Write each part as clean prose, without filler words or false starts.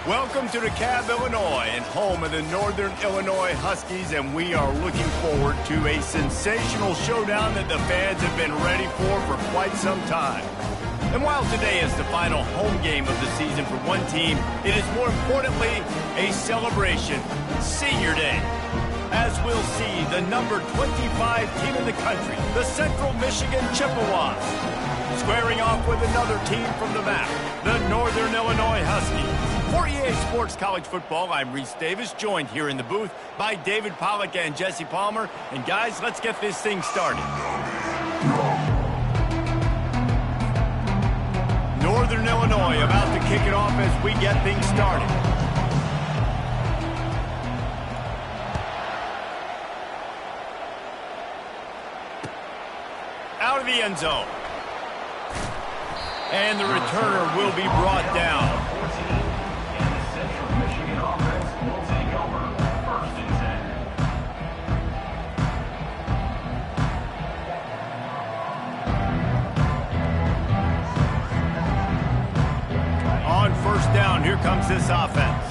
Welcome to DeKalb, Illinois, and home of the Northern Illinois Huskies, and we are looking forward to a sensational showdown that the fans have been ready for quite some time. And while today is the final home game of the season for one team, it is more importantly a celebration, Senior Day. As we'll see, the number 25 team in the country, the Central Michigan Chippewas, squaring off with another team from the map, the Northern Illinois Huskies. For EA Sports College Football, I'm Reese Davis, joined here in the booth by David Pollack and Jesse Palmer. And guys, let's get this thing started. Northern Illinois about to kick it off as we get things started. Out of the end zone. And the returner will be brought down. On first down, here comes this offense.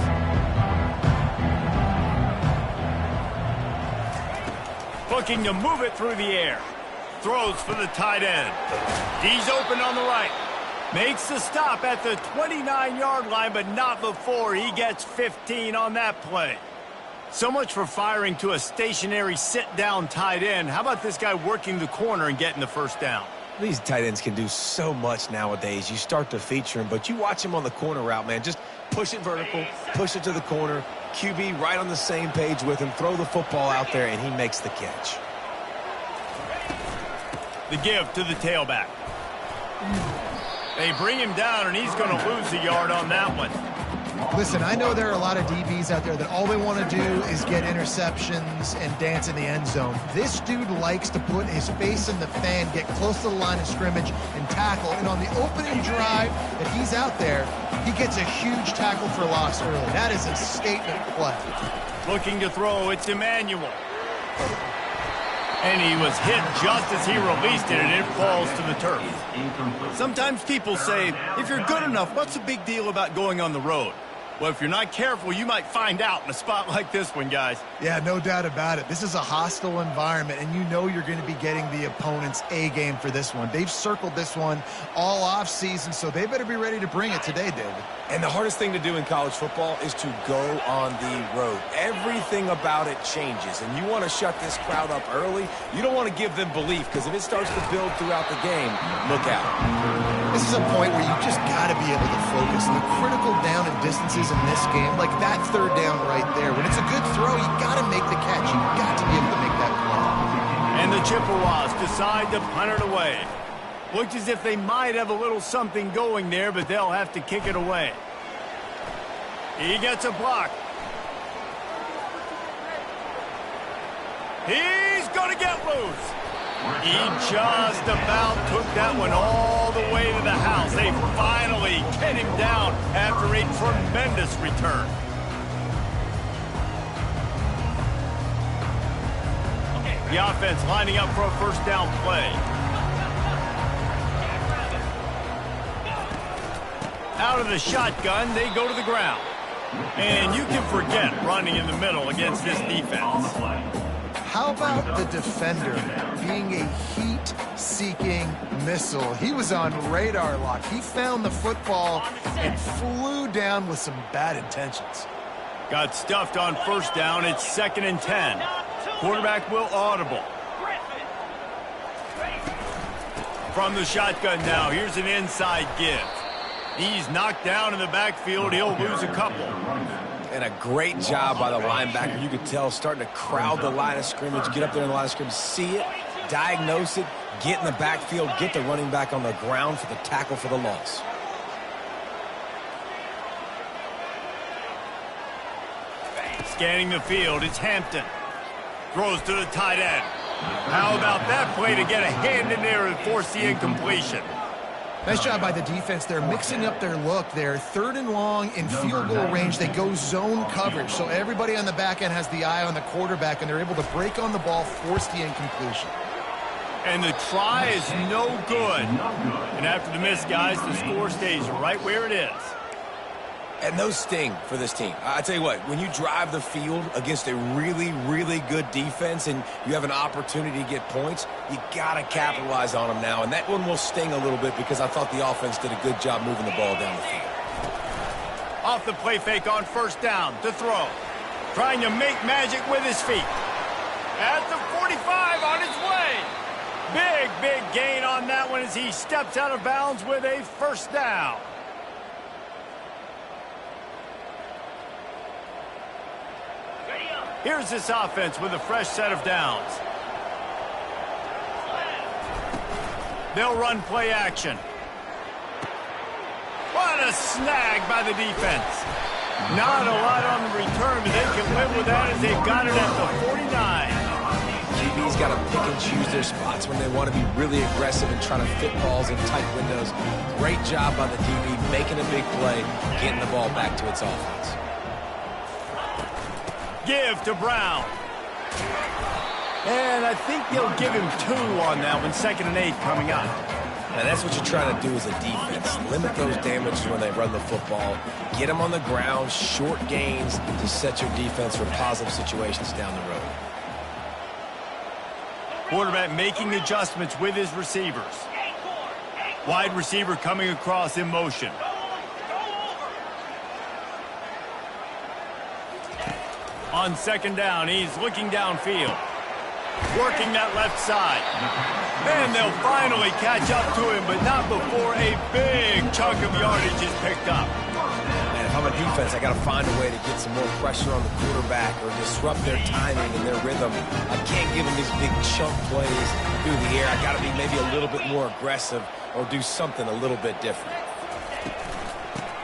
Looking to move it through the air. Throws for the tight end. He's open on the right. Makes the stop at the 29-yard line, but not before he gets 15 on that play. So much for firing to a stationary sit-down tight end. How about this guy working the corner and getting the first down? These tight ends can do so much nowadays. You start to feature him, but you watch him on the corner route, man. Just push it vertical, push it to the corner. QB right on the same page with him. Throw the football out there, and he makes the catch. The give to the tailback. They bring him down, and he's going to lose a yard on that one. Listen, I know there are a lot of DBs out there that all they want to do is get interceptions and dance in the end zone. This dude likes to put his face in the fan, get close to the line of scrimmage, and tackle. And on the opening drive that he's out there, he gets a huge tackle for loss early. That is a statement play. Looking to throw, it's Emmanuel. And he was hit just as he released it, and it falls to the turf. Sometimes people say, if you're good enough, what's the big deal about going on the road? Well, if you're not careful, you might find out in a spot like this one, guys. Yeah, no doubt about it. This is a hostile environment, and you know you're going to be getting the opponent's A-game for this one. They've circled this one all off-season, so they better be ready to bring it today, David. And the hardest thing to do in college football is to go on the road. Everything about it changes, and you want to shut this crowd up early. You don't want to give them belief, because if it starts to build throughout the game, look out. This is a point where you just got to be able to focus. The critical down and distances in this game, like that third down right there. When it's a good throw, you got to make the catch. You got to be able to make that play. And the Chippewas decide to punt it away. Looks as if they might have a little something going there, but they'll have to kick it away. He gets a block. He's going to get loose. He just about took that one all the way to the house. They finally get him down after a tremendous return. The offense lining up for a first down play. Out of the shotgun, they go to the ground. And you can forget running in the middle against this defense. How about the defender being a heat-seeking missile? He was on radar lock. He found the football and flew down with some bad intentions. Got stuffed on first down. It's 2nd and 10. Quarterback will audible. From the shotgun now, here's an inside give. He's knocked down in the backfield. He'll lose a couple. And a great job by the linebacker. You could tell starting to crowd the line of scrimmage, get up there in the line of scrimmage, see it, diagnose it, get in the backfield, get the running back on the ground for the tackle for the loss. Scanning the field, it's Hampton. Throws to the tight end. How about that play to get a hand in there and force the incompletion? Nice job by the defense. They're mixing up their look there. 3rd and long in field goal range. They go zone coverage. So everybody on the back end has the eye on the quarterback, and they're able to break on the ball, force the incompletion. And the try is no good. And after the miss, guys, the score stays right where it is. And those sting for this team. I tell you what, when you drive the field against a really, really good defense and you have an opportunity to get points, you got to capitalize on them now. And that one will sting a little bit because I thought the offense did a good job moving the ball down the field. Off the play fake on first down to throw. Trying to make magic with his feet. At the 45 on his way. Big gain on that one as he steps out of bounds with a first down. Here's this offense with a fresh set of downs. They'll run play action. What a snag by the defense. Not a lot on the return, but they can live with that as they've got it at the 49. QB's got to pick and choose their spots when they want to be really aggressive and trying to fit balls in tight windows. Great job by the DB making a big play, getting the ball back to its offense. Give to Brown. And I think they'll give him 2 on that one. 2nd and 8 coming up. And that's what you're trying to do as a defense. Limit those damages when they run the football. Get them on the ground, short gains to set your defense for positive situations down the road. Quarterback making adjustments with his receivers. Wide receiver coming across in motion. On 2nd down, he's looking downfield. Working that left side. And they'll finally catch up to him, but not before a big chunk of yardage is picked up. And if I'm a defense, I got to find a way to get some more pressure on the quarterback or disrupt their timing and their rhythm. I can't give them these big chunk plays through the air. I got to be maybe a little bit more aggressive or do something a little bit different.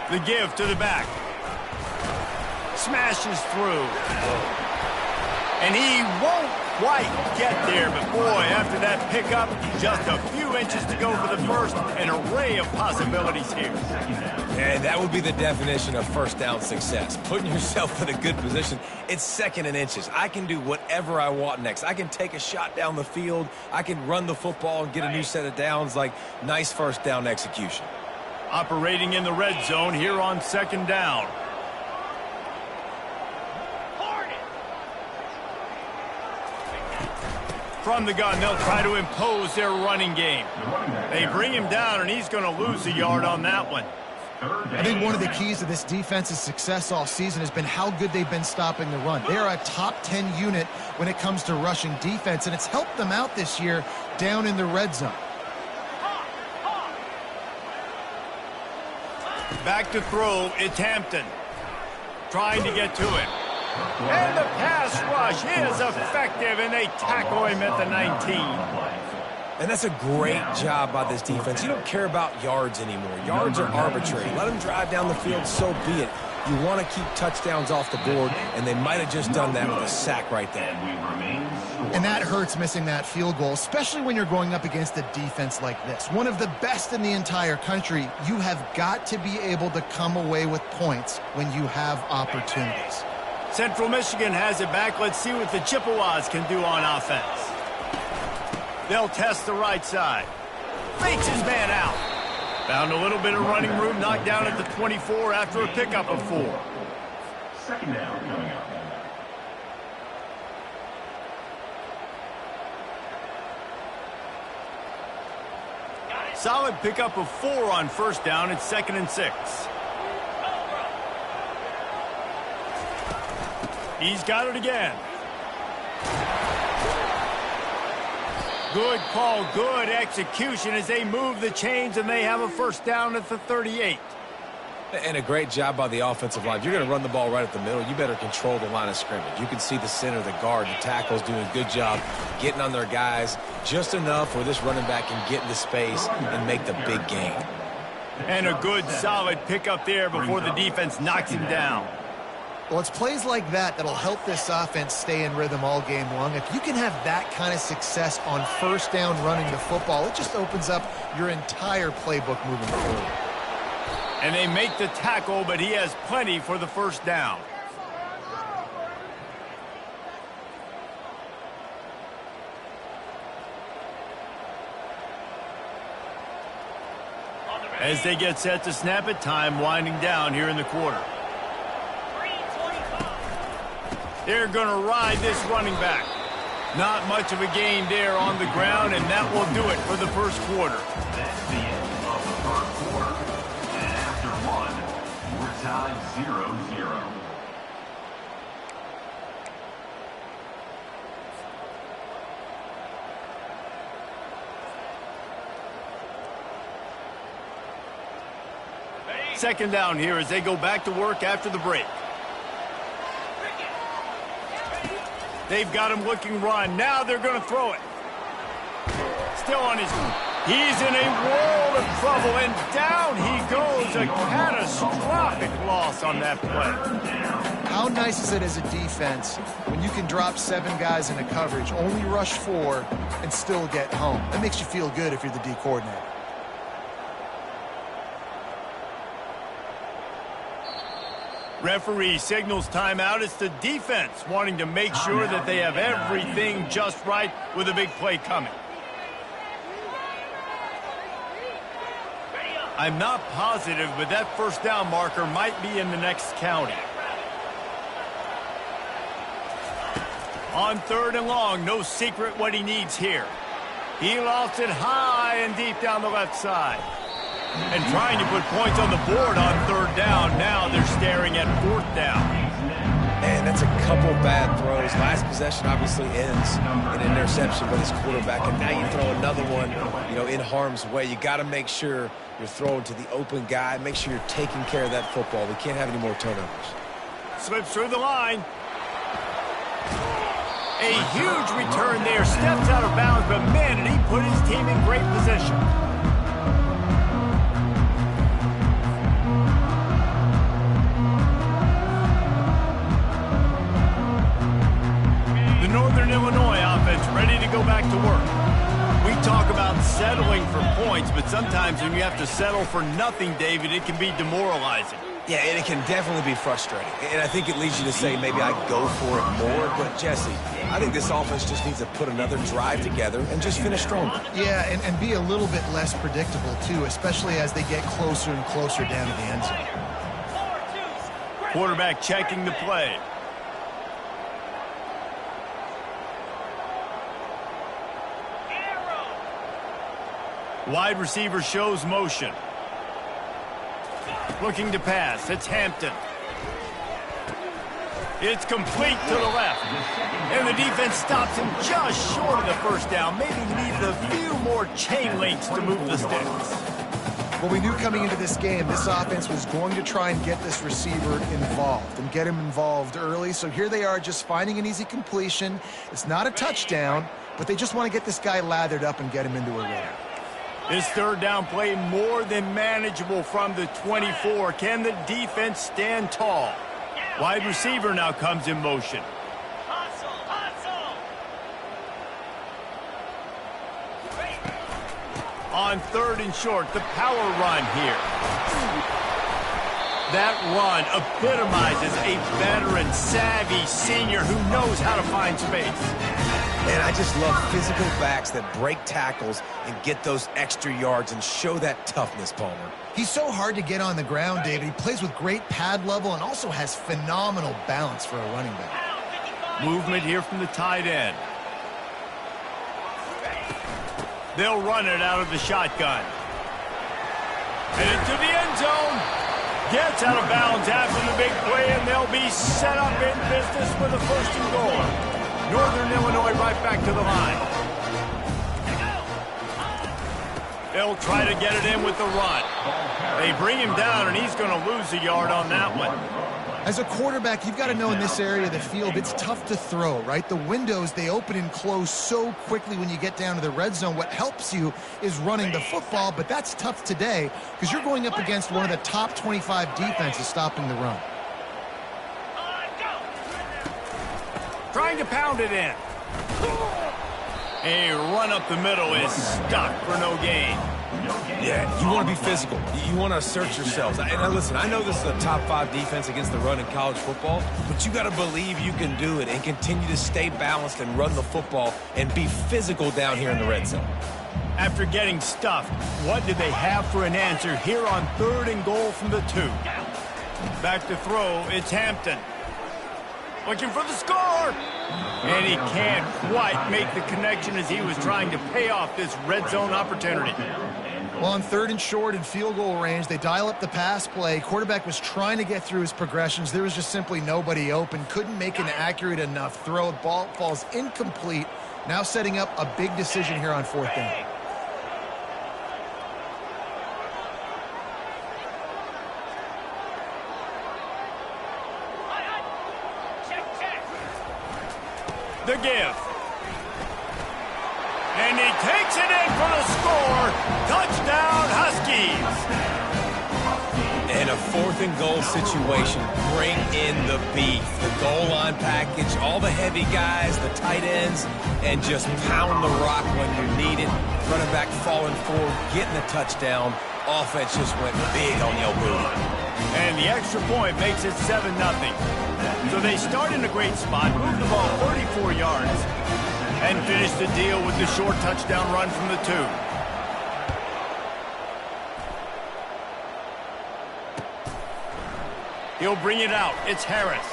The give to the back. Smashes through. And he won't quite get there, but boy, after that pickup, just a few inches to go for the first. An array of possibilities here. And that would be the definition of first down success. Putting yourself in a good position. It's 2nd and inches. I can do whatever I want next. I can take a shot down the field. I can run the football and get a new set of downs. Like, nice first down execution. Operating in the red zone here on 2nd down. From the gun, they'll try to impose their running game. They bring him down, and he's going to lose a yard on that one. I think one of the keys to this defense's success all season has been how good they've been stopping the run. They are a top 10 unit when it comes to rushing defense, and it's helped them out this year down in the red zone. Back to throw, it's Hampton. Trying to get to it. And the pass rush is effective, and they tackle him at the 19. And that's a great job by this defense. You don't care about yards anymore. Yards are arbitrary. Let them drive down the field, so be it. You want to keep touchdowns off the board, and they might have just done that with a sack right there. And that hurts missing that field goal, especially when you're going up against a defense like this. One of the best in the entire country. You have got to be able to come away with points when you have opportunities. Central Michigan has it back. Let's see what the Chippewas can do on offense. They'll test the right side. Fakes his man out. Found a little bit of running room, knocked down at the 24 after a pickup of 4. 2nd down coming up. Solid pickup of 4 on first down. It's 2nd and 6. He's got it again. Good call, good execution as they move the chains, and they have a first down at the 38. And a great job by the offensive line. If you're going to run the ball right at the middle, you better control the line of scrimmage. You can see the center, the guard, the tackles doing a good job getting on their guys just enough where this running back can get into space and make the big gain. And a good, solid pickup there before the defense knocks him down. Well, it's plays like that that'll help this offense stay in rhythm all game long. If you can have that kind of success on first down running the football, it just opens up your entire playbook moving forward. And they make the tackle, but he has plenty for the first down. As they get set to snap it, time winding down here in the quarter. They're going to ride this running back. Not much of a gain there on the ground, and that will do it for the first quarter. That's the end of the first quarter. And after one, we're tied 0-0. Second down here as they go back to work after the break. They've got him looking run. Now they're going to throw it. Still on his... He's in a world of trouble, and down he goes. A catastrophic loss on that play. How nice is it as a defense when you can drop 7 guys into coverage, only rush 4, and still get home? That makes you feel good if you're the D coordinator. Referee signals timeout. It's the defense wanting to make sure that they have everything just right with a big play coming. I'm not positive, but that first down marker might be in the next county. On 3rd and long, no secret what he needs here. He lost it high and deep down the left side. And trying to put points on the board on 3rd down. Now they're staring at 4th down. Man, that's a couple bad throws. Last possession obviously ends in an interception by this quarterback, and now you throw another one, in harm's way. You got to make sure you're throwing to the open guy. Make sure you're taking care of that football. We can't have any more turnovers. Slips through the line. A huge return there. Steps out of bounds, but man, did he put his team in great position. Northern Illinois offense ready to go back to work. We talk about settling for points, but sometimes when you have to settle for nothing, David, it can be demoralizing. Yeah, and it can definitely be frustrating. And I think it leads you to say maybe I go for it more. But, Jesse, I think this offense just needs to put another drive together and just finish stronger. Yeah, and be a little bit less predictable, too, especially as they get closer and closer down to the end zone. Quarterback checking the play. Wide receiver shows motion. Looking to pass. It's Hampton. It's complete to the left. And the defense stops him just short of the first down. Maybe needed a few more chain links to move the sticks. Well, we knew coming into this game, this offense was going to try and get this receiver involved and get him involved early. So here they are just finding an easy completion. It's not a touchdown, but they just want to get this guy lathered up and get him into a rhythm. This 3rd down play more than manageable from the 24. Can the defense stand tall? Wide receiver now comes in motion. On 3rd and short, the power run here. That run epitomizes a veteran, savvy senior who knows how to find space. And I just love physical backs that break tackles and get those extra yards and show that toughness, Palmer. He's so hard to get on the ground, David. He plays with great pad level and also has phenomenal balance for a running back. Movement here from the tight end. They'll run it out of the shotgun. And into the end zone. Gets out of bounds after the big play, and they'll be set up in business with a 1st and goal. Northern Illinois right back to the line. They'll try to get it in with the run. They bring him down, and he's going to lose a yard on that one. As a quarterback, you've got to know in this area of the field, it's tough to throw, right? The windows, they open and close so quickly when you get down to the red zone. What helps you is running the football, but that's tough today because you're going up against one of the top 25 defenses stopping the run. Trying to pound it in. A run up the middle is stuck for no gain. Yeah, you want to be physical. You want to assert yourselves. And listen, I know this is a top 5 defense against the run in college football, but you got to believe you can do it and continue to stay balanced and run the football and be physical down here in the red zone. After getting stuffed, what do they have for an answer here on 3rd and goal from the 2? Back to throw, it's Hampton. Looking for the score! And he can't quite make the connection as he was trying to pay off this red zone opportunity. Well, on 3rd and short and field goal range, they dial up the pass play. Quarterback was trying to get through his progressions. There was just simply nobody open. Couldn't make an accurate enough throw. Ball falls incomplete. Now setting up a big decision here on 4th down. The give. And he takes it in for the score. Touchdown, Huskies. In a 4th and goal situation, bring in the beef. The goal line package, all the heavy guys, the tight ends, and just pound the rock when you need it. Running back falling forward, getting the touchdown. Offense just went big on the old booty. And the extra point makes it 7-0. So they start in a great spot, move the ball 34 yards, and finish the deal with the short touchdown run from the 2. He'll bring it out. It's Harris.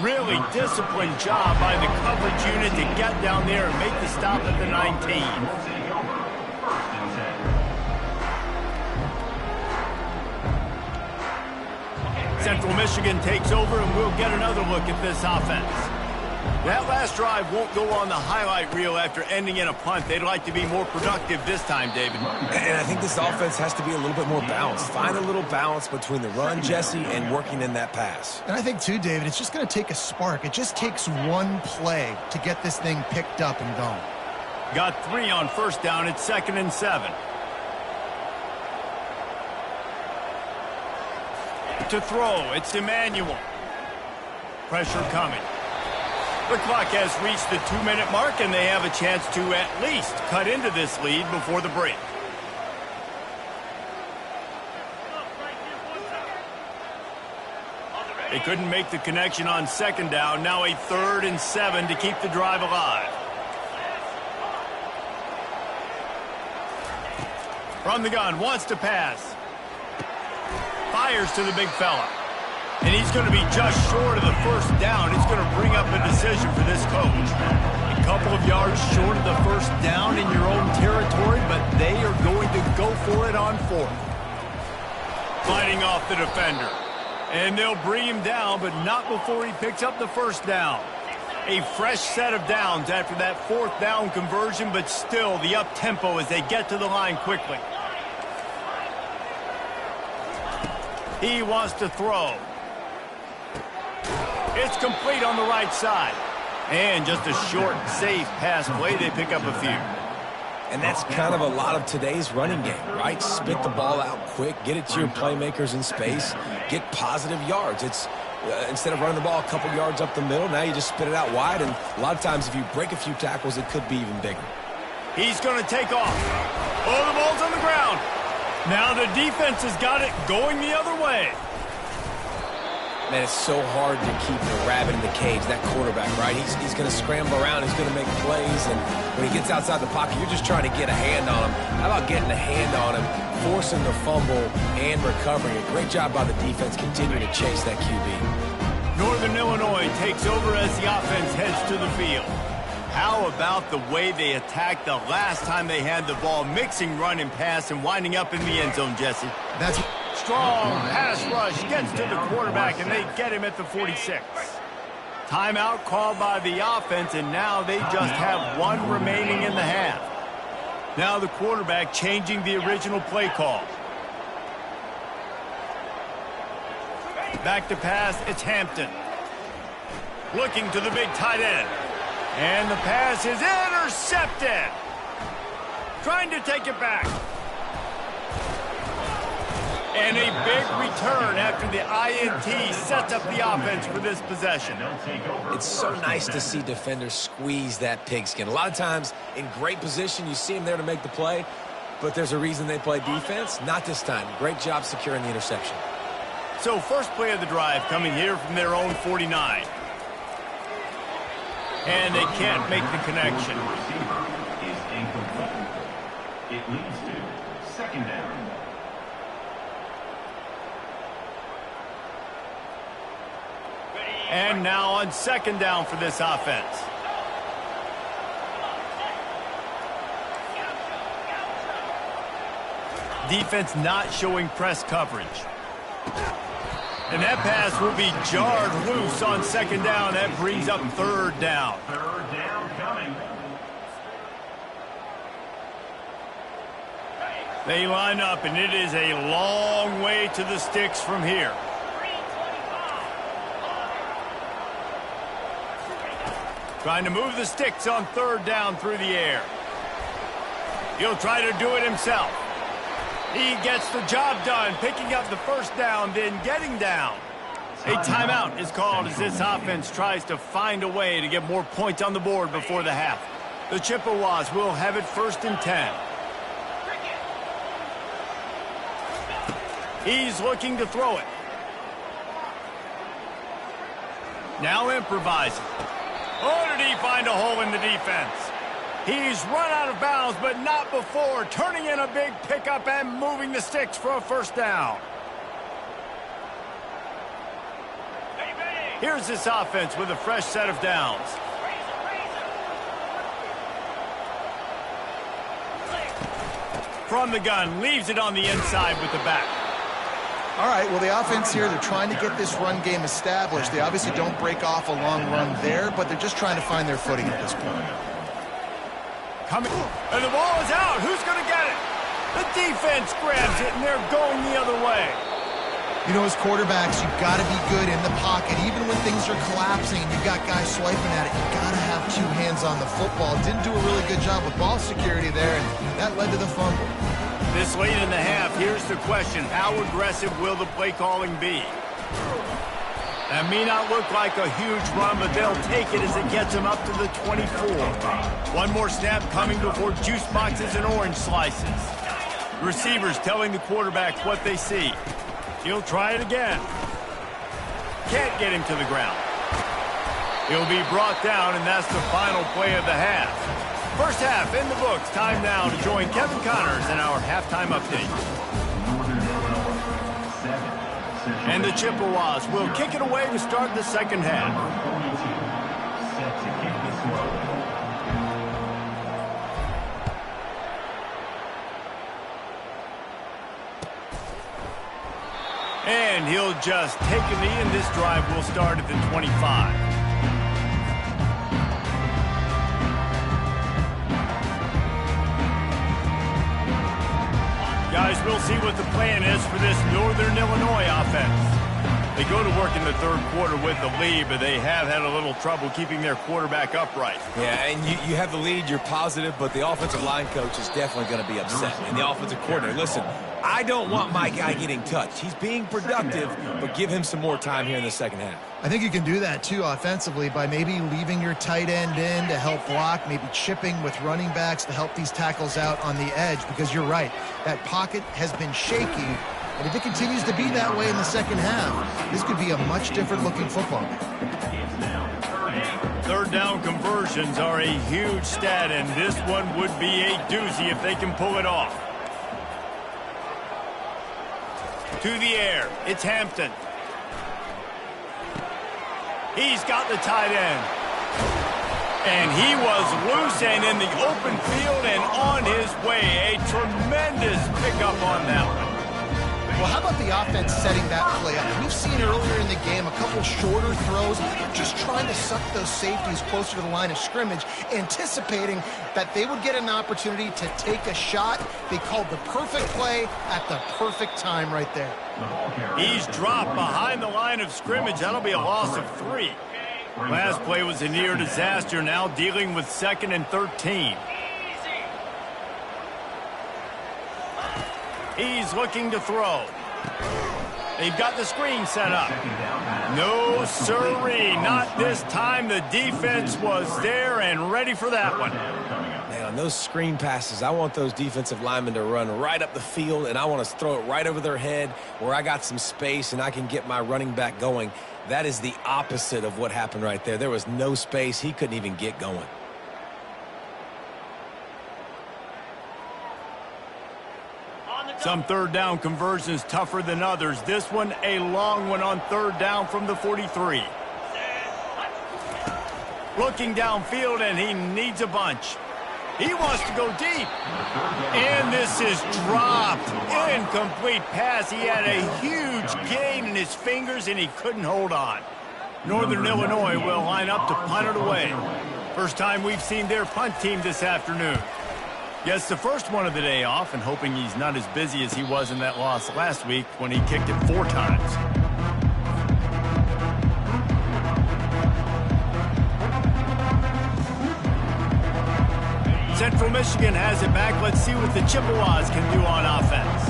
Really disciplined job by the coverage unit to get down there and make the stop at the 19. Central Michigan takes over, and we'll get another look at this offense. That last drive won't go on the highlight reel after ending in a punt. They'd like to be more productive this time, David. And I think this offense has to be a little bit more balanced. Find a little balance between the run, Jesse, and working in that pass. And I think, too, David, it's just going to take a spark. It just takes one play to get this thing picked up and going. Got 3 on 1st down. It's 2nd and 7. To throw, it's Emmanuel. Pressure coming. The clock has reached the 2-minute mark, and they have a chance to at least cut into this lead before the break. They couldn't make the connection on 2nd down. Now a 3rd and 7 to keep the drive alive. From the gun, wants to pass. Fires to the big fella. And he's going to be just short of the 1st down. It's going to bring up a decision for this coach. A couple of yards short of the 1st down in your own territory, but they are going to go for it on 4th. Fighting off the defender. And they'll bring him down, but not before he picks up the 1st down. A fresh set of downs after that 4th down conversion, but still the up-tempo as they get to the line quickly. He wants to throw. It's complete on the right side. And just a short, safe pass play. They pick up a few. And that's kind of a lot of today's running game, right? Spit the ball out quick, get it to your playmakers in space, get positive yards. It's instead of running the ball a couple yards up the middle, now you just spit it out wide. And a lot of times if you break a few tackles, it could be even bigger. He's going to take off. Oh, the ball's on the ground. Now the defense has got it going the other way. Man, it's so hard to keep the rabbit in the cage, that quarterback, right? He's going to scramble around, he's going to make plays, and when he gets outside the pocket, you're just trying to get a hand on him. How about getting a hand on him, forcing the fumble, and recovering it? Great job by the defense continuing to chase that QB. Northern Illinois takes over as the offense heads to the field. How about the way they attacked the last time they had the ball, mixing run and pass and winding up in the end zone, Jesse? That's strong pass rush gets to the quarterback, and they get him at the 46. Timeout called by the offense, and now they just have 1 remaining in the half. Now the quarterback changing the original play call. Back to pass, it's Hampton. Looking to the big tight end. And the pass is intercepted. Trying to take it back. And a big return after the INT sets up the offense for this possession. It's so nice to see defenders squeeze that pigskin. A lot of times in great position, you see them there to make the play, but there's a reason they play defense. Not this time. Great job securing the interception. So first play of the drive coming here from their own 49. And they can't make the connection. It leads to second down. And now on second down for this offense. Defense not showing press coverage. And that pass will be jarred loose on second down. That brings up third down. Third down coming. They line up, and it is a long way to the sticks from here. Trying to move the sticks on third down through the air. He'll try to do it himself. He gets the job done, picking up the first down, then getting down. A timeout is called as this offense tries to find a way to get more points on the board before the half. The Chippewas will have it 1st and 10. He's looking to throw it. Now improvising. Oh, did he find a hole in the defense? He's run out of bounds, but not before turning in a big pickup and moving the sticks for a first down. Here's this offense with a fresh set of downs. From the gun, leaves it on the inside with the back. All right, well, the offense here, they're trying to get this run game established. They obviously don't break off a long run there, but they're just trying to find their footing at this point. Coming, and the ball is out. Who's going to get it? The defense grabs it, and they're going the other way. You know, as quarterbacks, you've got to be good in the pocket. Even when things are collapsing and you've got guys swiping at it, you've got to have two hands on the football. Didn't do a really good job with ball security there, and that led to the fumble. This late in the half, here's the question. How aggressive will the play calling be? That may not look like a huge run, but they'll take it as it gets them up to the 24. One more snap coming before juice boxes and orange slices. Receivers telling the quarterback what they see. He'll try it again. Can't get him to the ground. He'll be brought down, and that's the final play of the half. First half in the books. Time now to join Kevin Connors in our halftime update. And the Chippewas will kick it away to start the second half. And he'll just take a knee, and this drive will start at the 25. Guys, we'll see what the plan is for this Northern Illinois offense. They go to work in the third quarter with the lead, but they have had a little trouble keeping their quarterback upright. Yeah, and you have the lead, you're positive, but the offensive line coach is definitely going to be upset. And the offensive coordinator, listen, I don't want my guy getting touched. He's being productive, but give him some more time here in the second half. I think you can do that, too, offensively, by maybe leaving your tight end in to help block, maybe chipping with running backs to help these tackles out on the edge, because you're right, that pocket has been shaky, and if it continues to be that way in the second half, this could be a much different-looking football. Third down conversions are a huge stat, and this one would be a doozy if they can pull it off. To the air, it's Hampton. He's got the tight end. And he was loose and in the open field and on his way. A tremendous pickup on that one. Well, how about the offense setting that play up? We've seen earlier in the game a couple shorter throws, just trying to suck those safeties closer to the line of scrimmage, anticipating that they would get an opportunity to take a shot. They called the perfect play at the perfect time right there. He's dropped behind the line of scrimmage. That'll be a loss of 3. Last play was a near disaster, now dealing with 2nd and 13. He's looking to throw. They've got the screen set up. No, sirree, not this time. The defense was there and ready for that one. Man, on those screen passes, I want those defensive linemen to run right up the field, and I want to throw it right over their head where I got some space and I can get my running back going. That is the opposite of what happened right there. There was no space. He couldn't even get going. Some third down conversions tougher than others. This one, a long one on third down from the 43. Looking downfield, and he needs a bunch. He wants to go deep. And this is dropped. Incomplete pass. He had a huge gain in his fingers, and he couldn't hold on. Northern Illinois will line up to punt it away. First time we've seen their punt team this afternoon. Gets the first one of the day off, and hoping he's not as busy as he was in that loss last week when he kicked it 4 times. Central Michigan has it back. Let's see what the Chippewas can do on offense.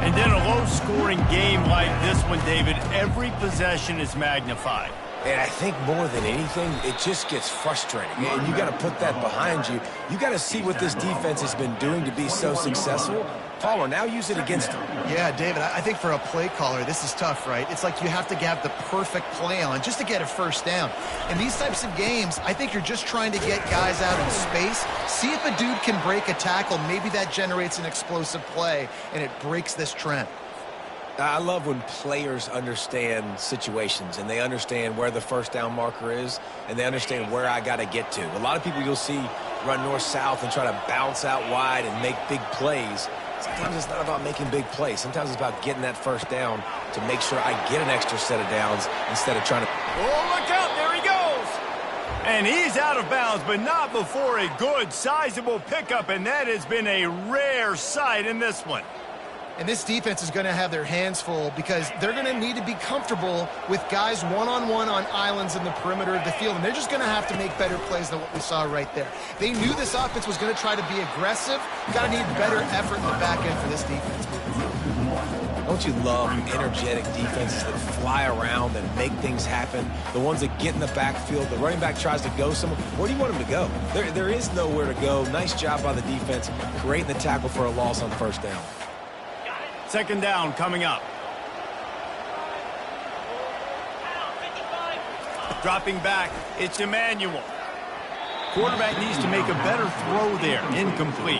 And then a low-scoring game like this one, David, every possession is magnified. And I think more than anything, it just gets frustrating. And you got to put that behind you. You got to see what this defense has been doing to be so successful. Paulo, now use it against them. Yeah, David, I think for a play caller, this is tough, right? It's like you have to have the perfect play on just to get a first down. In these types of games, I think you're just trying to get guys out in space, see if a dude can break a tackle. Maybe that generates an explosive play, and it breaks this trend. I love when players understand situations and they understand where the first down marker is and they understand where I got to get to. A lot of people you'll see run north-south and try to bounce out wide and make big plays. Sometimes it's not about making big plays. Sometimes it's about getting that first down to make sure I get an extra set of downs instead of trying to... Oh, look out. There he goes. And he's out of bounds, but not before a good, sizable pickup, and that has been a rare sight in this one. And this defense is going to have their hands full because they're going to need to be comfortable with guys one-on-one on islands in the perimeter of the field. And they're just going to have to make better plays than what we saw right there. They knew this offense was going to try to be aggressive. Got to need better effort in the back end for this defense. Don't you love energetic defenses that fly around and make things happen? The ones that get in the backfield, the running back tries to go somewhere. Where do you want him to go? There is nowhere to go. Nice job by the defense, creating the tackle for a loss on first down. Second down coming up. Dropping back, it's Emmanuel. Quarterback needs to make a better throw there. Incomplete.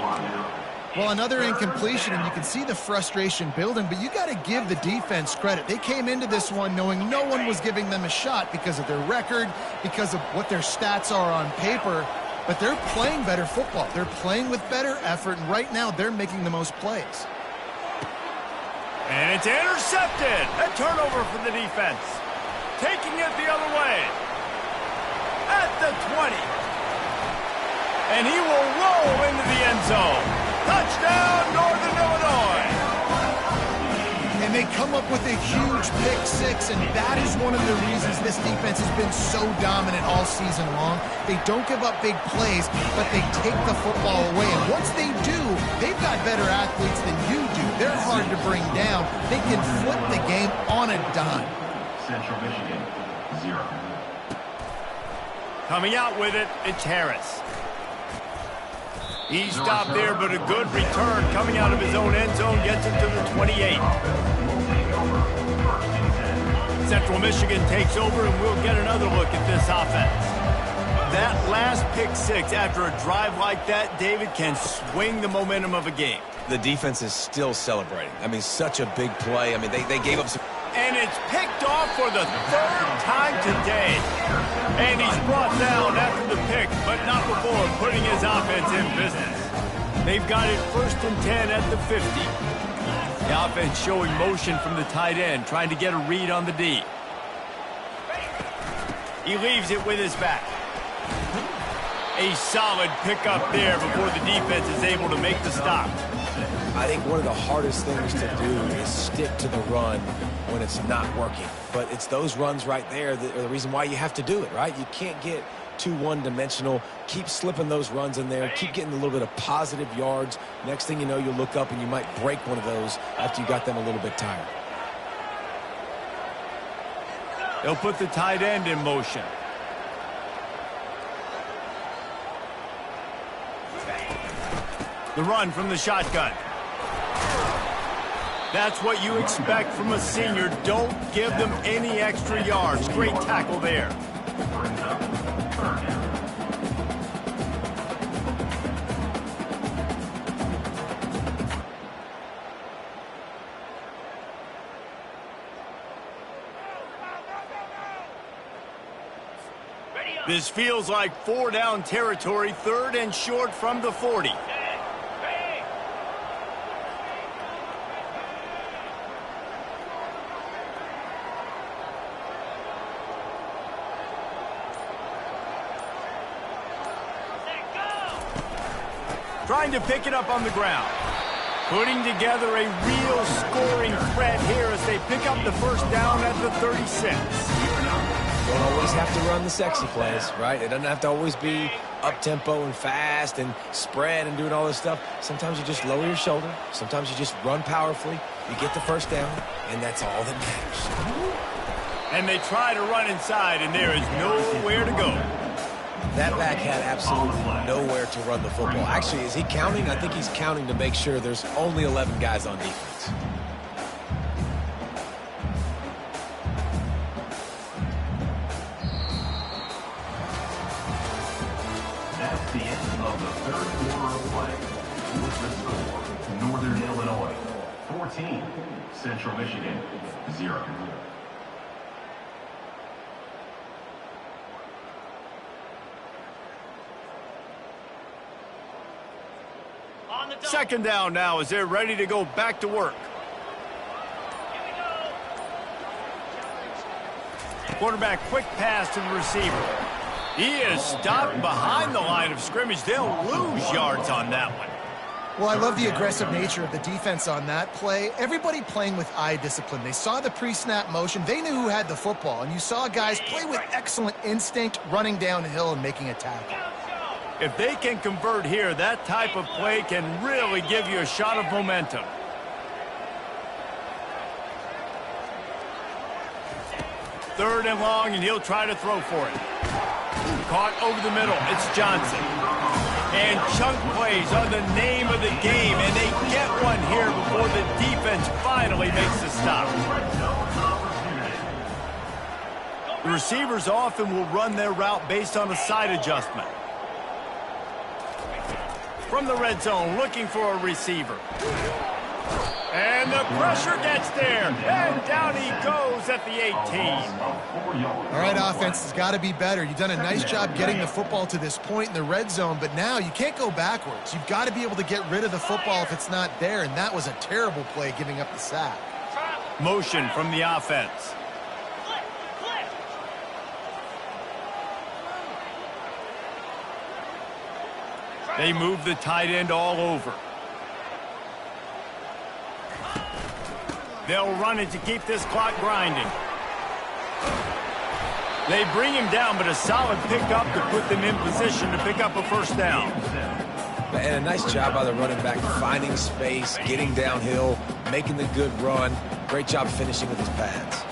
Well, another incompletion, and you can see the frustration building, but you got to give the defense credit. They came into this one knowing no one was giving them a shot because of their record, because of what their stats are on paper, but they're playing better football. They're playing with better effort, and right now they're making the most plays. And it's intercepted. A turnover for the defense. Taking it the other way. At the 20. And he will roll into the end zone. Touchdown, Northern Illinois. And they come up with a huge pick-6, and that is one of the reasons this defense has been so dominant all season long. They don't give up big plays, but they take the football away. And once they do, they've got better athletes than you do. They're hard to bring down. They can flip the game on a dime. Central Michigan, 0. Coming out with it, it's Harris. He stopped there, but a good return coming out of his own end zone gets him to the 28. Central Michigan takes over, and we'll get another look at this offense. That last pick-6 after a drive like that, David, can swing the momentum of a game. The defense is still celebrating. I mean, such a big play. I mean, they gave up some... And it's picked off for the 3rd time today. And he's brought down after the pick, but not before putting his offense in business. They've got it 1st and 10 at the 50. The offense showing motion from the tight end, trying to get a read on the D. He leaves it with his back. A solid pickup there before the defense is able to make the stop. I think one of the hardest things to do is stick to the run when it's not working. But it's those runs right there that are the reason why you have to do it, right? You can't get too one-dimensional. Keep slipping those runs in there. Keep getting a little bit of positive yards. Next thing you know, you'll look up and you might break one of those after you got them a little bit tired. They'll put the tight end in motion. The run from the shotgun. That's what you expect from a senior. Don't give them any extra yards. Great tackle there. This feels like 4-down territory, 3rd and short from the 40. Trying to pick it up on the ground. Putting together a real scoring threat here as they pick up the first down at the 36. Don't always have to run the sexy plays, right? It doesn't have to always be up-tempo and fast and spread and doing all this stuff. Sometimes you just lower your shoulder. Sometimes you just run powerfully. You get the first down, and that's all that matters. And they try to run inside, and there is nowhere to go. That back had absolutely nowhere to run the football. Actually, is he counting? I think he's counting to make sure there's only 11 guys on defense. That's the end of the 3rd quarter of play. With the score, Northern Illinois 14, Central Michigan 0. Second down now as they're ready to go back to work. Quarterback quick pass to the receiver. He is stopped behind the line of scrimmage. They'll lose yards on that one. Well, I love the aggressive nature of the defense on that play. Everybody playing with eye discipline. They saw the pre-snap motion. They knew who had the football. And you saw guys play with excellent instinct, running downhill and making a tackle. If they can convert here, that type of play can really give you a shot of momentum. Third and long, and he'll try to throw for it. Caught over the middle. It's Johnson. And chunk plays are the name of the game, and they get one here before the defense finally makes the stop. The receivers often will run their route based on a side adjustment. From the red zone, looking for a receiver. And the pressure gets there. And down he goes at the 18. All right, offense has got to be better. You've done a nice job getting the football to this point in the red zone, but now you can't go backwards. You've got to be able to get rid of the football if it's not there, and that was a terrible play giving up the sack. Motion from the offense. They move the tight end all over. They'll run it to keep this clock grinding. They bring him down, but a solid pickup to put them in position to pick up a first down. And a nice job by the running back, finding space, getting downhill, making the good run. Great job finishing with his pads.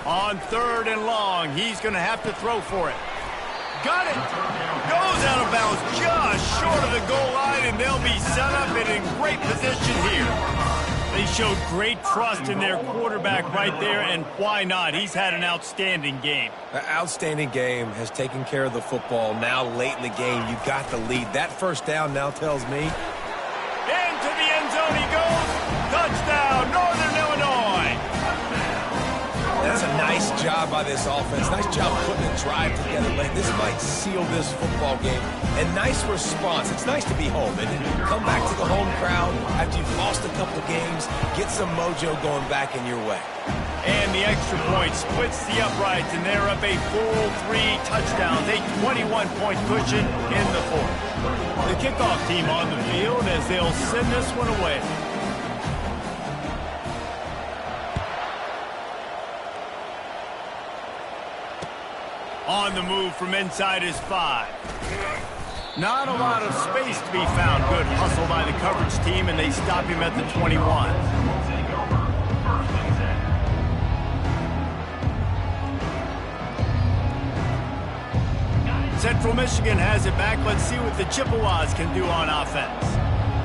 On third and long, he's going to have to throw for it. Got it. Goes out of bounds just short of the goal line, and they'll be set up and in great position here. They showed great trust in their quarterback right there, and why not? He's had an outstanding game. An outstanding game, has taken care of the football. Now late in the game, you got the lead. That first down now tells me. Into the end zone he goes. Touchdown, Northern Illinois. That's a nice job by this offense. Nice job putting a drive together late. This might seal this football game. And nice response. It's nice to be home and come back to the home crowd after you've lost a couple of games. Get some mojo going back in your way. And the extra point splits the uprights, and they're up a full 3 touchdowns, a 21-point cushion in the fourth. The kickoff team on the field as they'll send this one away. On the move from inside his 5. Not a lot of space to be found. Good hustle by the coverage team, and they stop him at the 21. Central Michigan has it back. Let's see what the Chippewas can do on offense.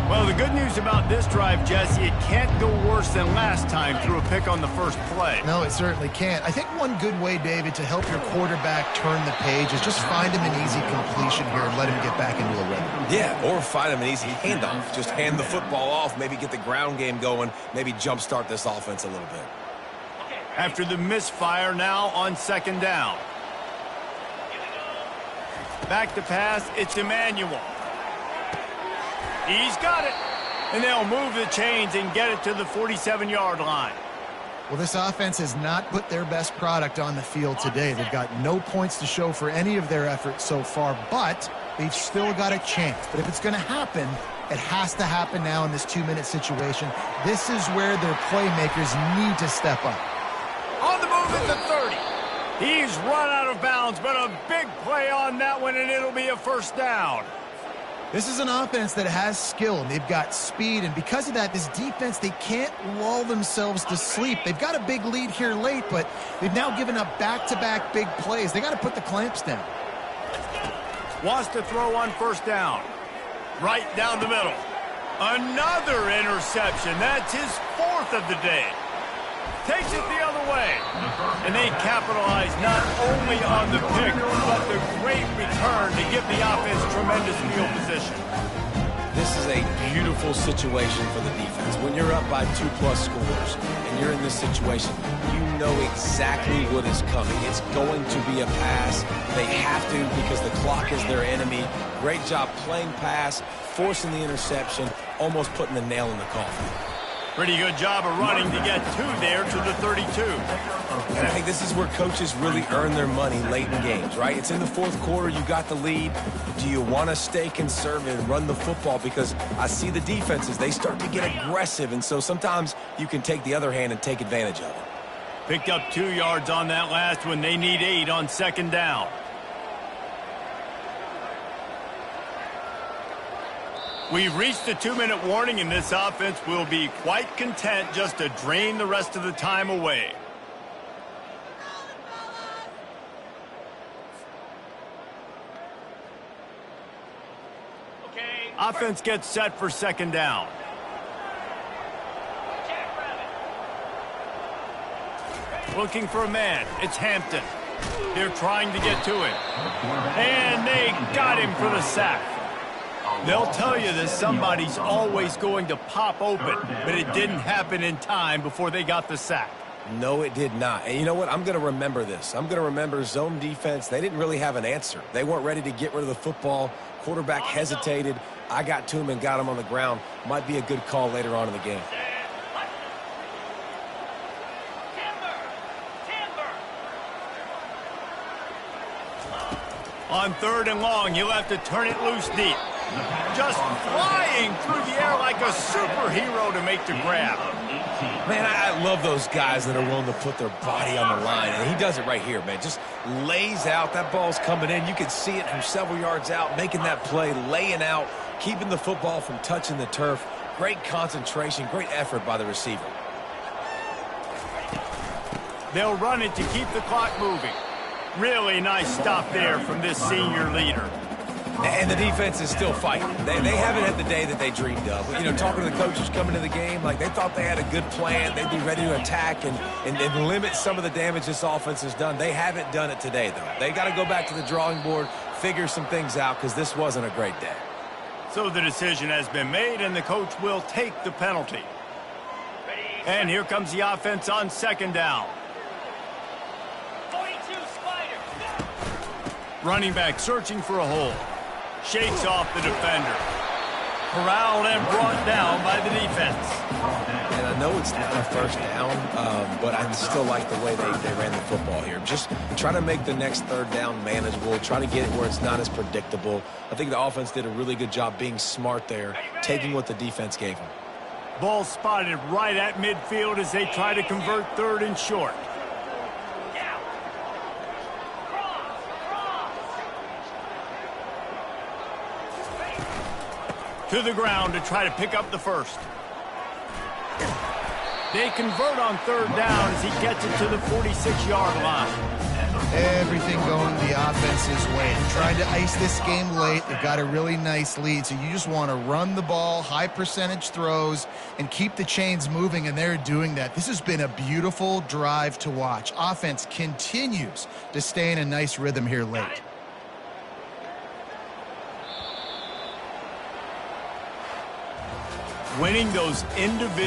Well, the good news about this drive, Jesse, it can't go worse than last time through a pick on the first play. No, it certainly can't. I think one good way, David, to help your quarterback turn the page is just find him an easy completion here and let him get back into a rhythm. Yeah, or find him an easy handoff. Just hand the football off, maybe get the ground game going, maybe jumpstart this offense a little bit. After the misfire, now on second down. Back to pass, it's Emmanuel. He's got it. And they'll move the chains and get it to the 47-yard line. Well, this offense has not put their best product on the field today. They've got no points to show for any of their efforts so far, but they've still got a chance. But if it's going to happen, it has to happen now in this 2-minute situation. This is where their playmakers need to step up. On the move at the 30. He's run out of bounds, but a big play on that one, and it'll be a first down. This is an offense that has skill, and they've got speed, and because of that, this defense, they can't lull themselves to sleep. They've got a big lead here late, but they've now given up back-to-back big plays. They got to put the clamps down. Wants to throw on first down. Right down the middle. Another interception. That's his fourth of the day. Takes it the other way. And they capitalize not only on the pick, but the great return to give the offense tremendous field position. This is a beautiful situation for the defense. When you're up by 2+ scores and you're in this situation, you know exactly what is coming. It's going to be a pass. They have to because the clock is their enemy. Great job playing pass, forcing the interception, almost putting the nail in the coffin. Pretty good job of running to get two there to the 32. And I think this is where coaches really earn their money late in games, right? It's in the fourth quarter. You got the lead. Do you want to stay conservative and run the football? Because I see the defenses, they start to get aggressive. And so sometimes you can take the other hand and take advantage of it. Picked up 2 yards on that last one. They need 8 on second down. We've reached the 2-minute warning, and this offense will be quite content just to drain the rest of the time away. Okay. Offense gets set for second down. Looking for a man. It's Hampton. They're trying to get to him. And they got him for the sack. They'll tell you that somebody's always going to pop open, but it didn't happen in time before they got the sack. No, it did not. And you know what? I'm going to remember this. I'm going to remember zone defense. They didn't really have an answer. They weren't ready to get rid of the football. Quarterback hesitated. I got to him and got him on the ground. Might be a good call later on in the game. On third and long, he'll have to turn it loose deep. Just flying through the air like a superhero to make the grab. Man, I love those guys that are willing to put their body on the line, and he does it right here, man. Just lays out. That ball's coming in. You can see it from several yards out, making that play, laying out, keeping the football from touching the turf. Great concentration, great effort by the receiver. They'll run it to keep the clock moving. Really nice stop there from this senior leader. And the defense is still fighting. They haven't had the day that they dreamed of. You know, talking to the coaches coming to the game, like they thought they had a good plan. They'd be ready to attack and limit some of the damage this offense has done. They haven't done it today, though. They got to go back to the drawing board, figure some things out, because this wasn't a great day. So the decision has been made, and the coach will take the penalty. And here comes the offense on second down. Running back searching for a hole. Shakes off the defender. Corralled and brought down by the defense. And I know it's not a first down, but I still like the way they ran the football here. Just try to make the next third down manageable. Try to get it where it's not as predictable. I think the offense did a really good job being smart there, taking what the defense gave them. Ball spotted right at midfield as they try to convert third and short. To the ground to try to pick up the first. They convert on third down as he gets it to the 46-yard line. Everything going the offense's way. They're trying to ice this game late. They've got a really nice lead, so you just want to run the ball, high percentage throws, and keep the chains moving, and they're doing that. This has been a beautiful drive to watch. Offense continues to stay in a nice rhythm here late. Winning those individual